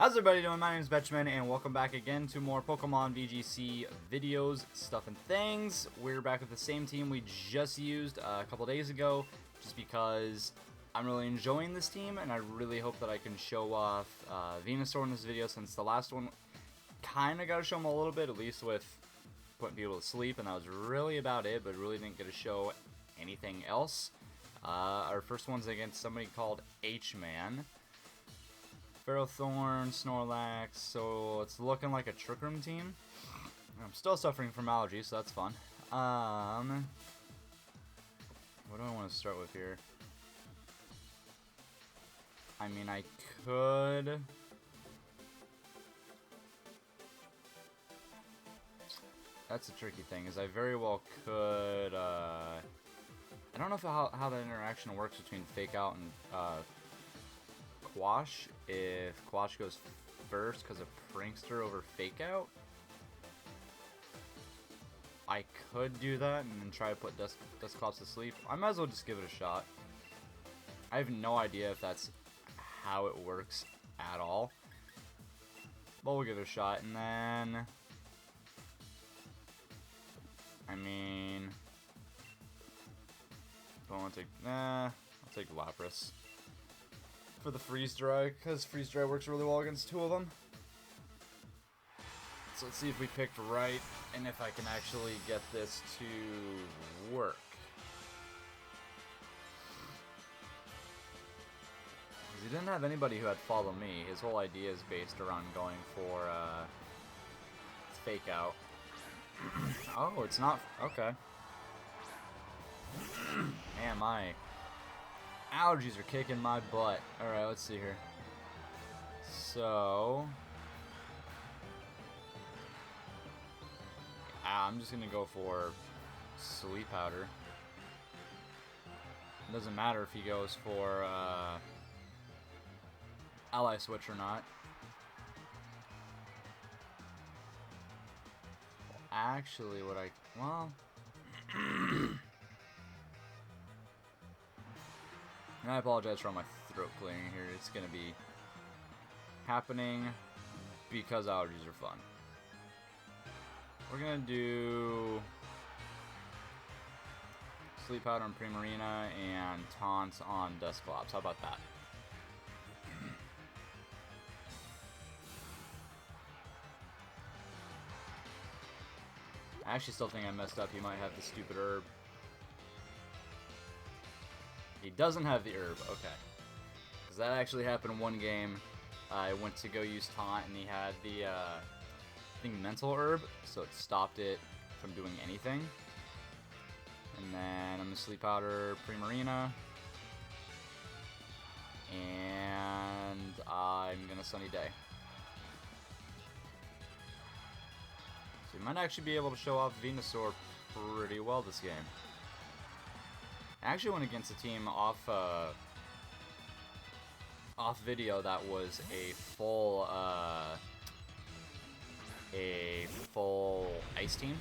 How's everybody doing? My name is Betchman, and welcome back again to more Pokemon VGC videos, stuff and things. We're back with the same team we just used a couple days ago, just because I'm really enjoying this team, and I really hope that I can show off Venusaur in this video, since the last one kind of got to show him a little bit, at least with putting people to sleep, and that was really about it, but really didn't get to show anything else. Our first one's against somebody called H-Man. Ferrothorn, Snorlax, so it's looking like a Trick Room team. I'm still suffering from allergies, so that's fun. What do I want to start with here? I mean, I could... That's a tricky thing, is I very well could, I don't know if how that interaction works between Fake Out and, Quash, if Quash goes first because of Prankster over Fake Out. I could do that and then try to put Dusclops to sleep. I might as well just give it a shot. I have no idea if that's how it works at all. But we'll give it a shot, and then... I mean... Do I want to take... Nah, I'll take Lapras for the freeze dry, because freeze dry works really well against two of them. So let's see if we picked right, and if I can actually get this to work. He didn't have anybody who had Follow Me. His whole idea is based around going for Fake Out. Oh, it's not... Okay. Man, my allergies are kicking my butt. Alright, let's see here. So... I'm just gonna go for Sleep Powder. It doesn't matter if he goes for Ally Switch or not. Actually, what I... Well... And I apologize for all my throat clearing here. It's going to be happening because allergies are fun. We're going to do Sleep Powder on Primarina and Taunt on Dusclops. How about that? I actually still think I messed up. He might have the stupid herb. He doesn't have the herb, okay. Because that actually happened in one game. I went to go use Taunt, and he had the, I think, Mental Herb, so it stopped it from doing anything. And then I'm going to Sleep Powder Primarina. And I'm going to Sunny Day. So we might actually be able to show off Venusaur pretty well this game. I actually went against a team off video that was a full ice team,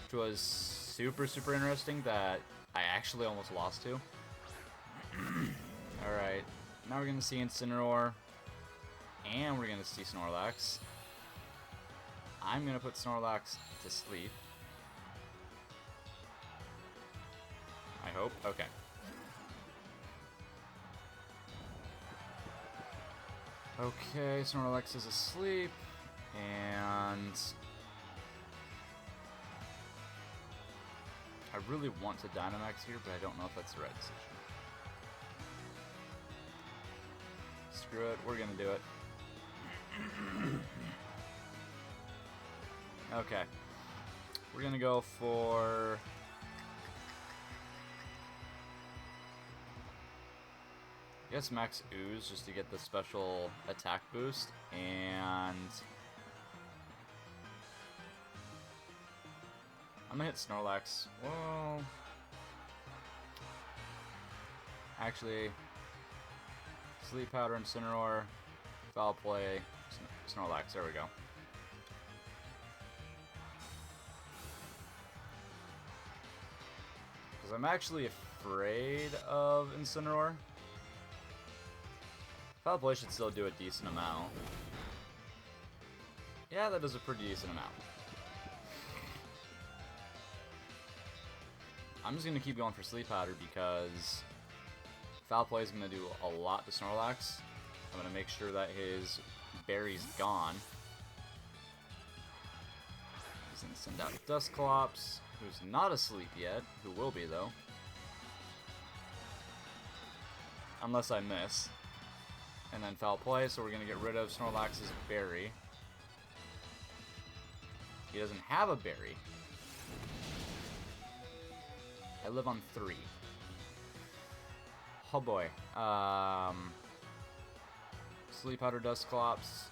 which was super interesting, that I actually almost lost to. Alright, now we're gonna see Incineroar, and we're gonna see Snorlax. I'm gonna put Snorlax to sleep. I hope. Okay. Okay, Snorlax is asleep, and I really want to Dynamax here, but I don't know if that's the right decision. Screw it, we're gonna do it. Okay. We're gonna go for... I guess Max Ooze, just to get the special attack boost, and I'm gonna hit Snorlax. Well, actually, Sleep Powder, Incineroar, Foul Play, Snorlax. There we go. Because I'm actually afraid of Incineroar. Foul Play should still do a decent amount. Yeah, that does a pretty decent amount. I'm just going to keep going for Sleep Powder because Foul Play is going to do a lot to Snorlax. I'm going to make sure that his berry's gone. He's going to send out Dusclops, who's not asleep yet, who will be though. Unless I miss. And then Foul Play, so we're going to get rid of Snorlax's berry. He doesn't have a berry. I live on 3. Oh boy. Sleep Powder, Dusclops.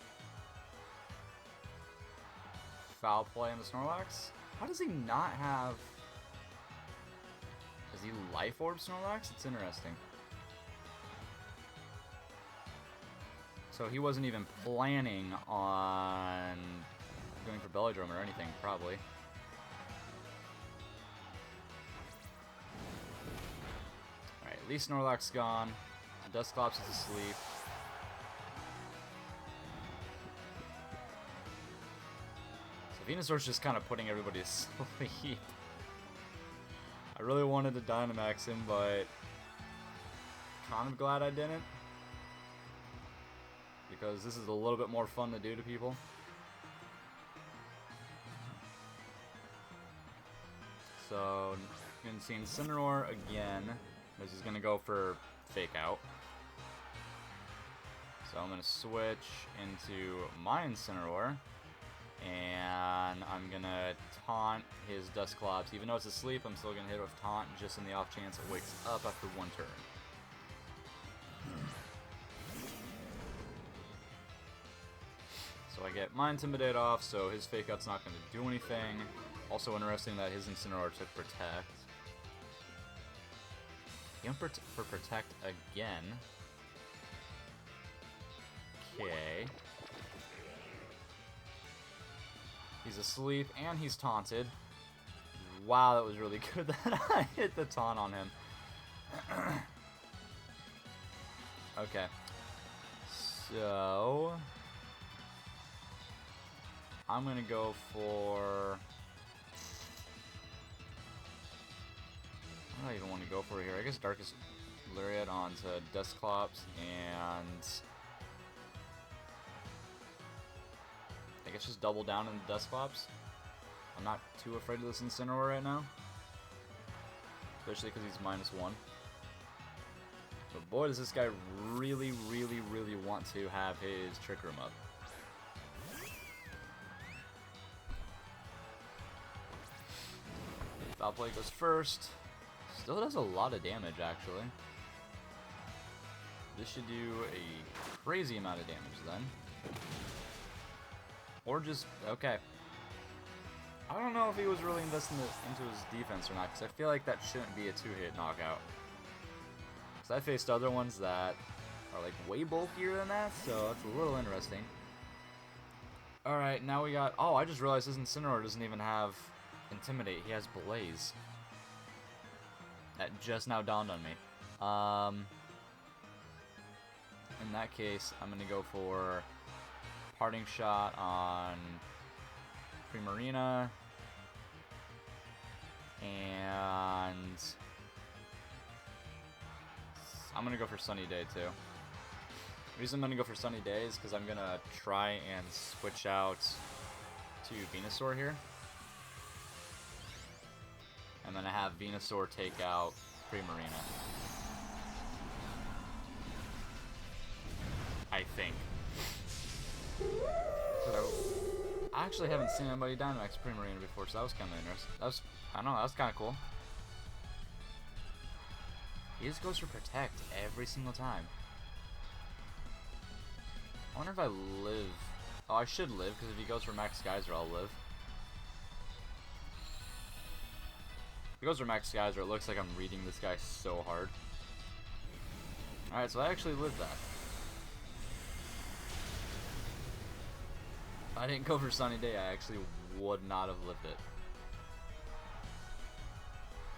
Foul Play on the Snorlax? How does he not have... Is he Life Orb Snorlax? It's interesting. So he wasn't even planning on going for Belly Drum or anything, probably. Alright, at least Snorlax's gone. Dusclops is asleep. So Venusaur's just kind of putting everybody to sleep. I really wanted to Dynamax him, but kind of glad I didn't. Because this is a little bit more fun to do to people. So, you can see Incineroar again. This is going to go for Fake Out. So I'm going to switch into my Incineroar. And I'm going to taunt his Dusclops. Even though it's asleep, I'm still going to hit it with Taunt just in the off chance it wakes up after one turn. So I get my Intimidate off, so his Fake Out's not going to do anything. Also interesting that his Incineroar took Protect. He went for Protect again. Okay. He's asleep and he's taunted. Wow, that was really good that I hit the taunt on him. Okay. So... I'm gonna go for... What do I even want to go for here? I guess Darkest Lariat onto Dusclops and... I guess just double down on the Dusclops. I'm not too afraid of this Incineroar right now. Especially because he's -1. But boy, does this guy really, really, really want to have his Trick Room up. Foul Play goes first. Still does a lot of damage, actually. This should do a crazy amount of damage, then. Or just... okay. I don't know if he was really investing into his defense or not, because I feel like that shouldn't be a 2-hit knockout. Because I faced other ones that are, like, way bulkier than that, so it's a little interesting. Alright, now we got... oh, I just realized this Incineroar doesn't even have... Intimidate. He has Blaze. That just now dawned on me. In that case, I'm going to go for Parting Shot on Primarina. And I'm going to go for Sunny Day too. The reason I'm going to go for Sunny Day is because I'm going to try and switch out to Venusaur here. I'm going to have Venusaur take out Primarina. I think. I actually haven't seen anybody Dynamax Primarina before, so that was kind of interesting. That was, I don't know, that was kind of cool. He just goes for Protect every single time. I wonder if I live. Oh, I should live, because if he goes for Max Geyser, I'll live. If he goes for Max Geyser, it looks like I'm reading this guy so hard. Alright, so I actually lived that. If I didn't go for Sunny Day, I actually would not have lived it.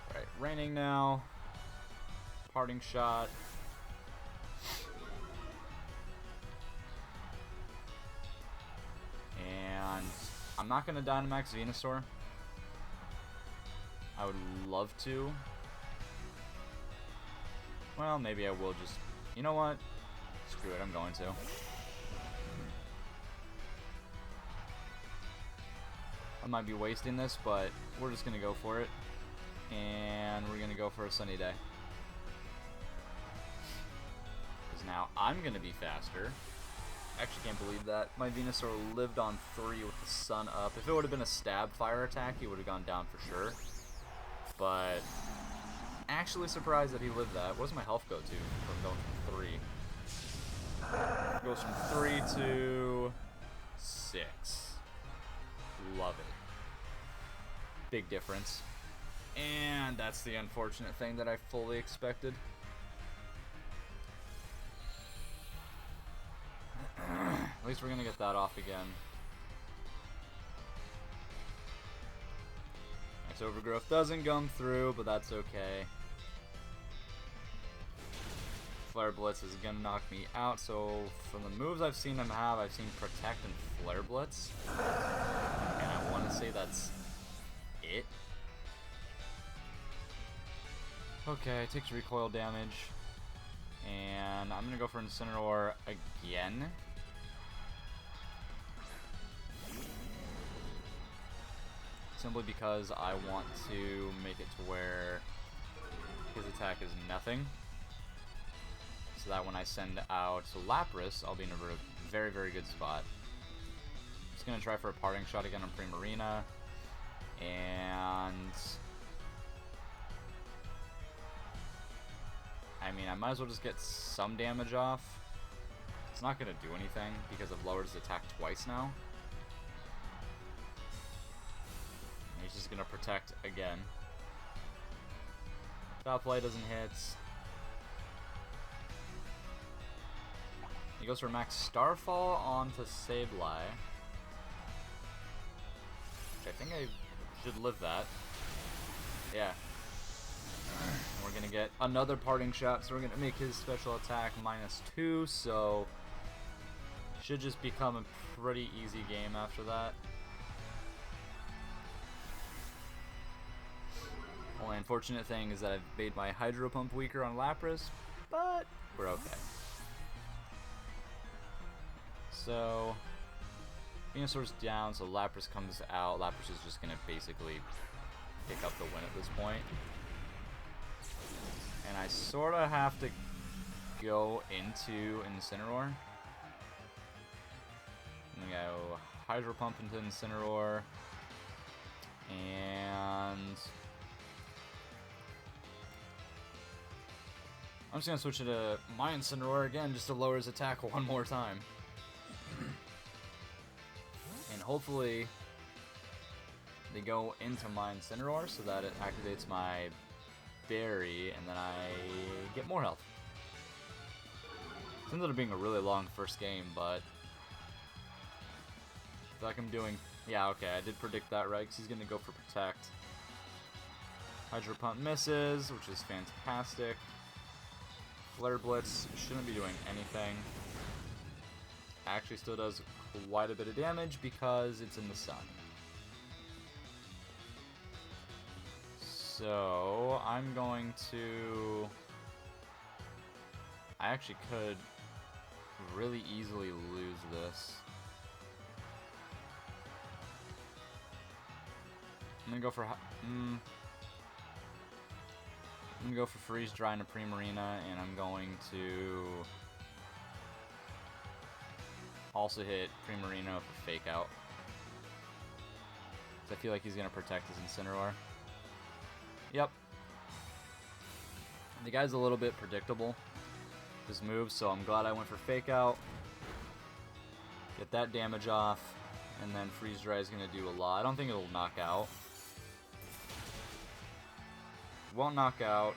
Alright, raining now. Parting Shot. And not going to Dynamax Venusaur. I would love to. Well, maybe I will just... You know what? Screw it, I'm going to. I might be wasting this, but we're just going to go for it. And we're going to go for a sunny day. Because now I'm going to be faster. I actually can't believe that. My Venusaur lived on 3 with the sun up. If it would have been a stab fire attack, he would have gone down for sure. But actually surprised that he lived that. What does my health go to from going from 3? It goes from 3 to 6. Love it. Big difference. And that's the unfortunate thing that I fully expected. At least we're going to get that off again. Nice Overgrowth doesn't come through, but that's okay. Flare Blitz is going to knock me out, so from the moves I've seen him have, I've seen Protect and Flare Blitz. And I want to say that's it. Okay, it takes recoil damage. And I'm going to go for Incineroar again. Simply because I want to make it to where his attack is nothing. So that when I send out Lapras, I'll be in a very, very good spot. Just going to try for a parting shot again on Primarina. And... I mean, I might as well just get some damage off. It's not going to do anything because I've lowered his attack twice now. And he's just going to protect again. Foul Play doesn't hit. He goes for Max Starfall onto Sableye. Which I think I should live that. Yeah. We're going to get another parting shot, so we're going to make his special attack -2, so should just become a pretty easy game after that. Only unfortunate thing is that I've made my Hydro Pump weaker on Lapras, but we're okay. So, Venusaur's down, so Lapras comes out. Lapras is just going to basically pick up the win at this point. And I sort of have to go into Incineroar. I'm going to go Hydro Pump into Incineroar. And I'm just going to switch it to my Incineroar again just to lower his attack one more time. And hopefully they go into my Incineroar so that it activates my Berry, and then I get more health. It ended up being a really long first game, but I feel like I'm doing... Yeah, okay, I did predict that right, because he's going to go for Protect. Hydro Pump misses, which is fantastic. Flare Blitz shouldn't be doing anything. Actually still does quite a bit of damage because it's in the sun. So, I'm going to... I actually could really easily lose this. I'm gonna go for... I'm gonna go for Freeze Dry into Primarina, and I'm going to also hit Primarina with a Fake Out. I feel like he's gonna protect his Incineroar. Yep. The guy's a little bit predictable, his moves, so I'm glad I went for Fake Out. Get that damage off, and then Freeze Dry is going to do a lot. I don't think it'll knock out. Won't knock out.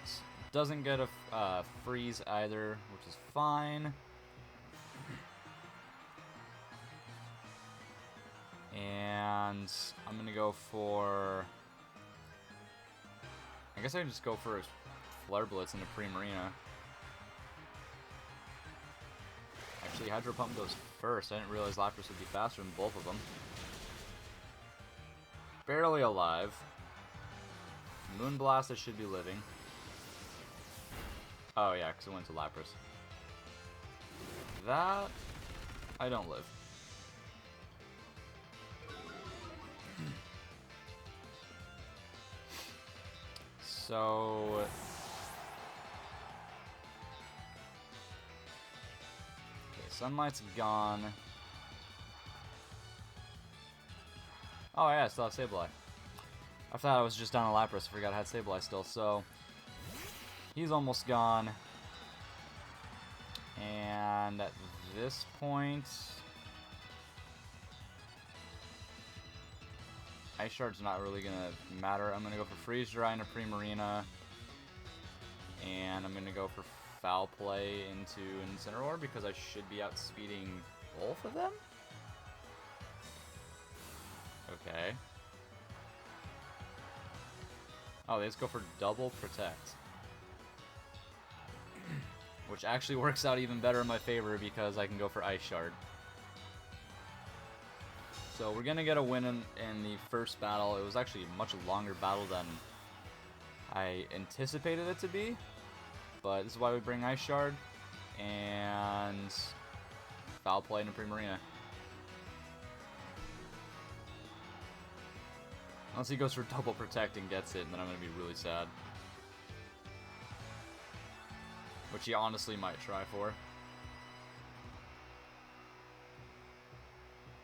Doesn't get a freeze either, which is fine. And I'm going to go for... I guess I can just go for a Flare Blitz into Primarina. Actually, Hydro Pump goes first. I didn't realize Lapras would be faster than both of them. barely alive. Moonblast, I should be living. Oh yeah, because it went to Lapras. That, I don't live. So... okay, Sunlight's gone. Oh yeah, I still have Sableye. I thought I was just down a Lapras, I forgot I had Sableye still, so... he's almost gone. And at this point... Ice Shard's not really going to matter. I'm going to go for Freeze Dry into Primarina. And I'm going to go for Foul Play into Incineroar because I should be outspeeding both of them? Okay. Oh, they just go for Double Protect. Which actually works out even better in my favor because I can go for Ice Shard. So we're going to get a win in the first battle. It was actually a much longer battle than I anticipated it to be. But this is why we bring Ice Shard and Foul Play into Primarina. Unless he goes for Double Protect and gets it, then I'm going to be really sad. Which he honestly might try for.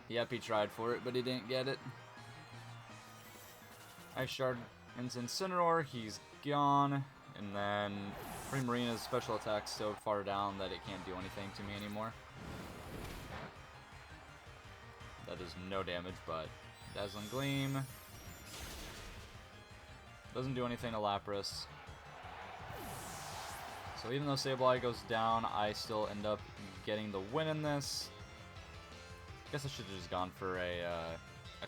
Yep, he tried for it, but he didn't get it. Ice Shard into Incineroar, he's gone. And then Primarina's special attack's so far down that it can't do anything to me anymore. That does no damage, but Dazzling Gleam. Doesn't do anything to Lapras. So even though Sableye goes down, I still end up getting the win in this. I guess I should have just gone for a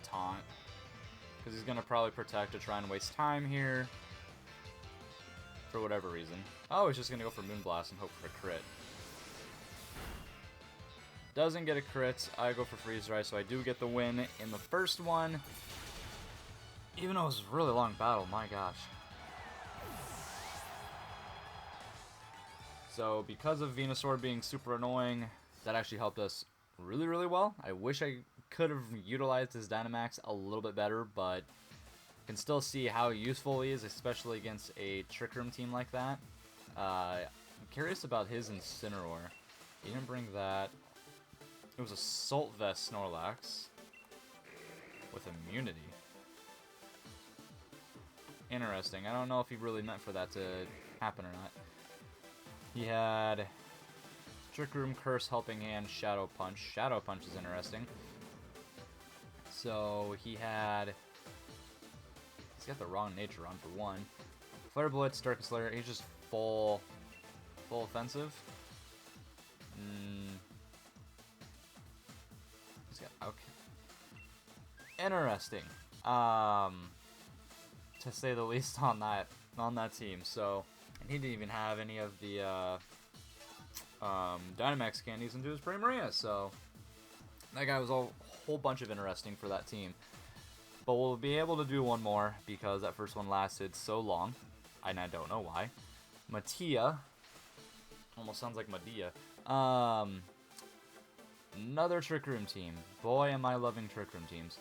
taunt. Because he's going to probably protect to try and waste time here. For whatever reason. Oh, he's just going to go for Moonblast and hope for a crit. Doesn't get a crit. I go for Freeze Dry, so I do get the win in the first one. Even though it was a really long battle, my gosh. So, because of Venusaur being super annoying, that actually helped us really, really well. I wish I could have utilized his Dynamax a little bit better, but can still see how useful he is, especially against a Trick Room team like that. I'm curious about his Incineroar. He didn't bring that. It was Assault Vest Snorlax with immunity. Interesting. I don't know if he really meant for that to happen or not. He had Trick Room, Curse, Helping Hand, Shadow Punch. Shadow Punch is interesting. So he had... he's got the wrong nature on for one. Flare Blitz, Dark Slayer, he's just full offensive. He's got... okay. Interesting. To say the least on that team. So, and he didn't even have any of the Dynamax candies into his Primarina, so that guy was a whole bunch of interesting for that team. But we'll be able to do one more because that first one lasted so long, and I don't know why. Mattia, almost sounds like Medea. Another Trick Room team. Boy, am I loving Trick Room teams.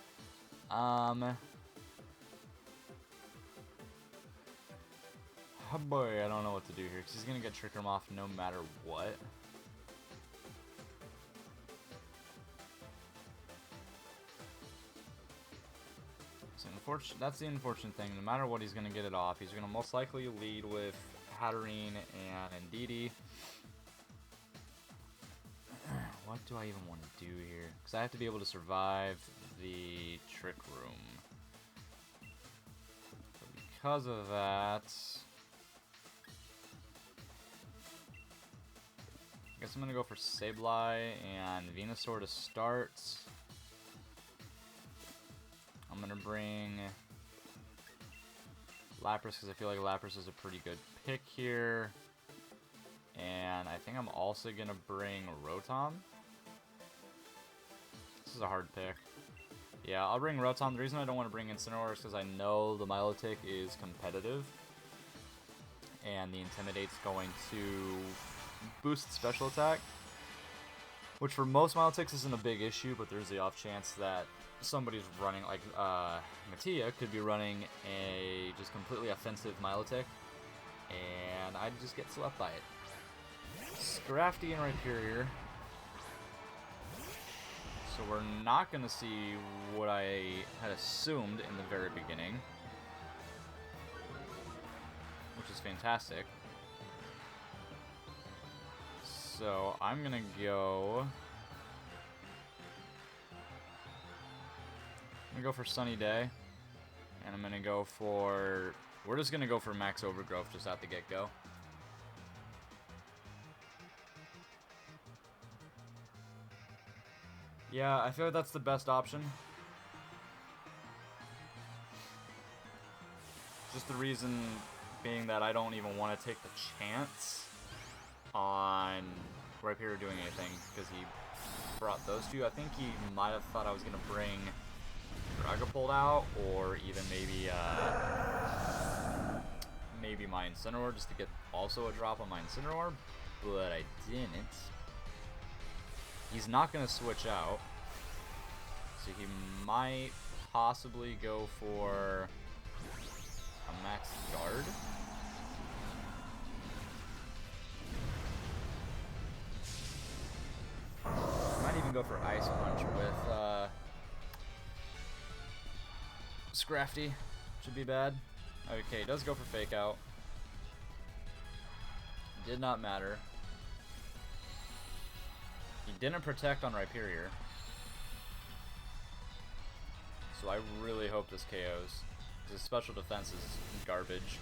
Oh boy, I don't know what to do here, because he's going to get Trick Room off no matter what. So that's the unfortunate thing. No matter what, he's going to get it off. He's going to most likely lead with Hatterene and Indeedee. What do I even want to do here? Because I have to be able to survive the Trick Room. So because of that... I guess I'm going to go for Sableye and Venusaur to start. I'm going to bring Lapras because I feel like Lapras is a pretty good pick here. And I think I'm also going to bring Rotom. This is a hard pick. Yeah, I'll bring Rotom. The reason I don't want to bring Incineroar is because I know the Milotic is competitive. And the Intimidate's going to boost special attack. Which for most Milotics isn't a big issue, but there's the off chance that somebody's running, like Mattia could be running a just completely offensive Milotic. And I'd just get swept by it. Scrafty and Rhyperior. So we're not going to see what I had assumed in the very beginning. Which is fantastic. So I'm going to go... I'm going to go for Sunny Day. And I'm going to go for... We're just going to go for Max Overgrowth just out the get-go. Yeah, I feel like that's the best option. Just the reason being that I don't even want to take the chance on Rhyperior doing anything, because he brought those two. I think he might have thought I was going to bring Dragapult out, or even maybe maybe my Incineroar, just to get also a drop on my Incineroar, but I didn't. He's not going to switch out, so he might possibly go for a max guard. Might even go for Ice Punch with Scrafty. Should be bad. Okay, he does go for Fake Out. Did not matter. He didn't protect on Rhyperior. So I really hope this KOs. His special defense is garbage.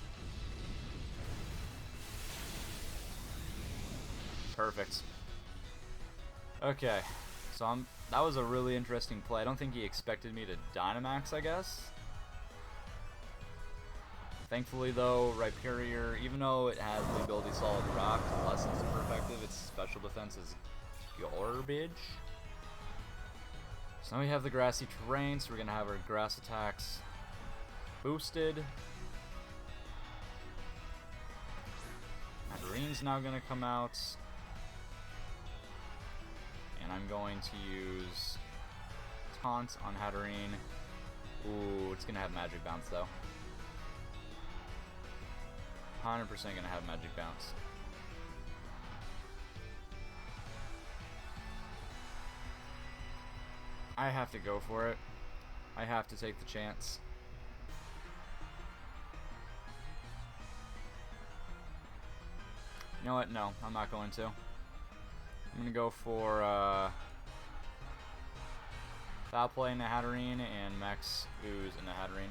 Perfect. Okay. So that was a really interesting play. I don't think he expected me to Dynamax, I guess. Thankfully though, Rhyperior, even though it has the ability Solid Rock, less than super effective, its special defense is garbage. So now we have the grassy terrain, so we're going to have our grass attacks boosted. Hatterene's now going to come out. And I'm going to use Taunt on Hatterene. Ooh, it's going to have Magic Bounce though. 100% going to have Magic Bounce. I have to go for it. I have to take the chance. You know what? No, I'm not going to. I'm going to go for Foul Play in the Hatterene and Max Ooze in the Hatterene.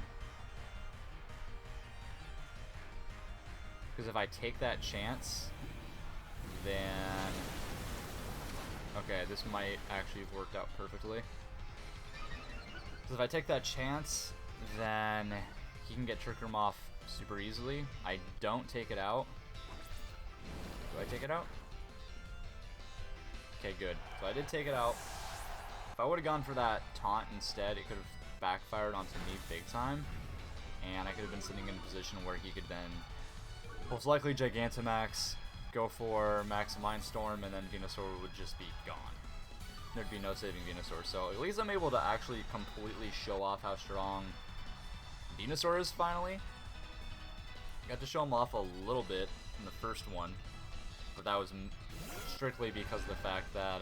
Because if I take that chance, then... Okay, this might actually have worked out perfectly. Because if I take that chance, then he can get Trick Room off super easily. I don't take it out. Do I take it out? Okay, good. So I did take it out. If I would have gone for that Taunt instead, it could have backfired onto me big time. And I could have been sitting in a position where he could then most likely Gigantamax, go for Max Mindstorm, and then Venusaur would just be gone. There'd be no saving Venusaur. So at least I'm able to actually completely show off how strong Venusaur is finally. Got to show him off a little bit in the first one, but that was strictly because of the fact that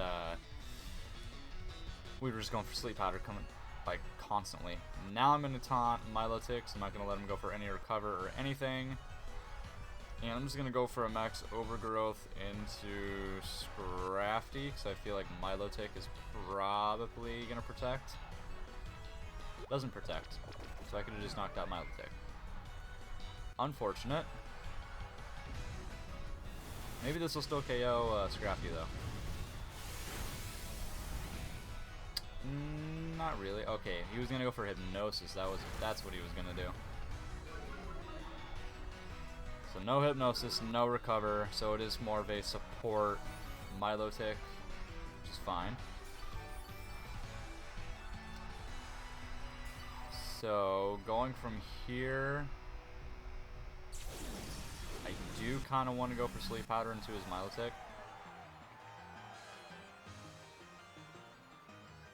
we were just going for Sleep Powder coming like constantly. Now I'm going to taunt Milotic, I'm not going to let him go for any recover or anything. And I'm just going to go for a Max Overgrowth into Scrafty, because I feel like Milotic is probably going to protect. Doesn't protect, so I could have just knocked out Milotic. Unfortunate. Maybe this will still KO Scrafty though. Not really. Okay, he was going to go for Hypnosis. That's what he was going to do. So no Hypnosis, no Recover, so it is more of a support Milotic, which is fine. So, going from here, I do kind of want to go for Sleep Powder into his Milotic.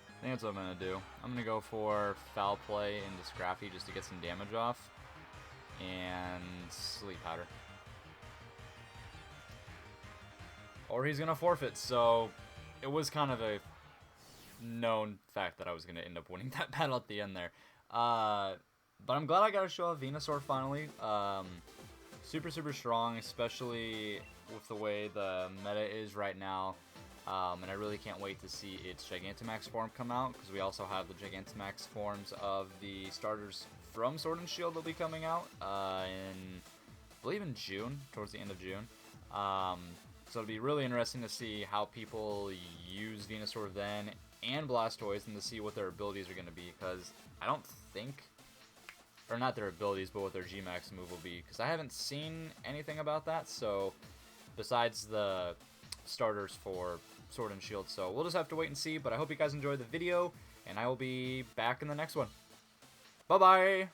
I think that's what I'm going to do. I'm going to go for Foul Play into Scrappy just to get some damage off. And Sleep Powder. Or he's going to forfeit, so it was kind of a known fact that I was going to end up winning that battle at the end there. But I'm glad I got to show off Venusaur finally. Super, super strong, especially with the way the meta is right now. And I really can't wait to see its Gigantamax form come out, because we also have the Gigantamax forms of the starters from Sword and Shield that'll be coming out I believe in June, towards the end of June. So it'll be really interesting to see how people use Venusaur then and Blastoise, and to see what their abilities are going to be, because I don't think, or not their abilities, but what their Gmax move will be, because I haven't seen anything about that, so besides the starters for Sword and Shield. So we'll just have to wait and see, but I hope you guys enjoyed the video, and I will be back in the next one. Bye-bye!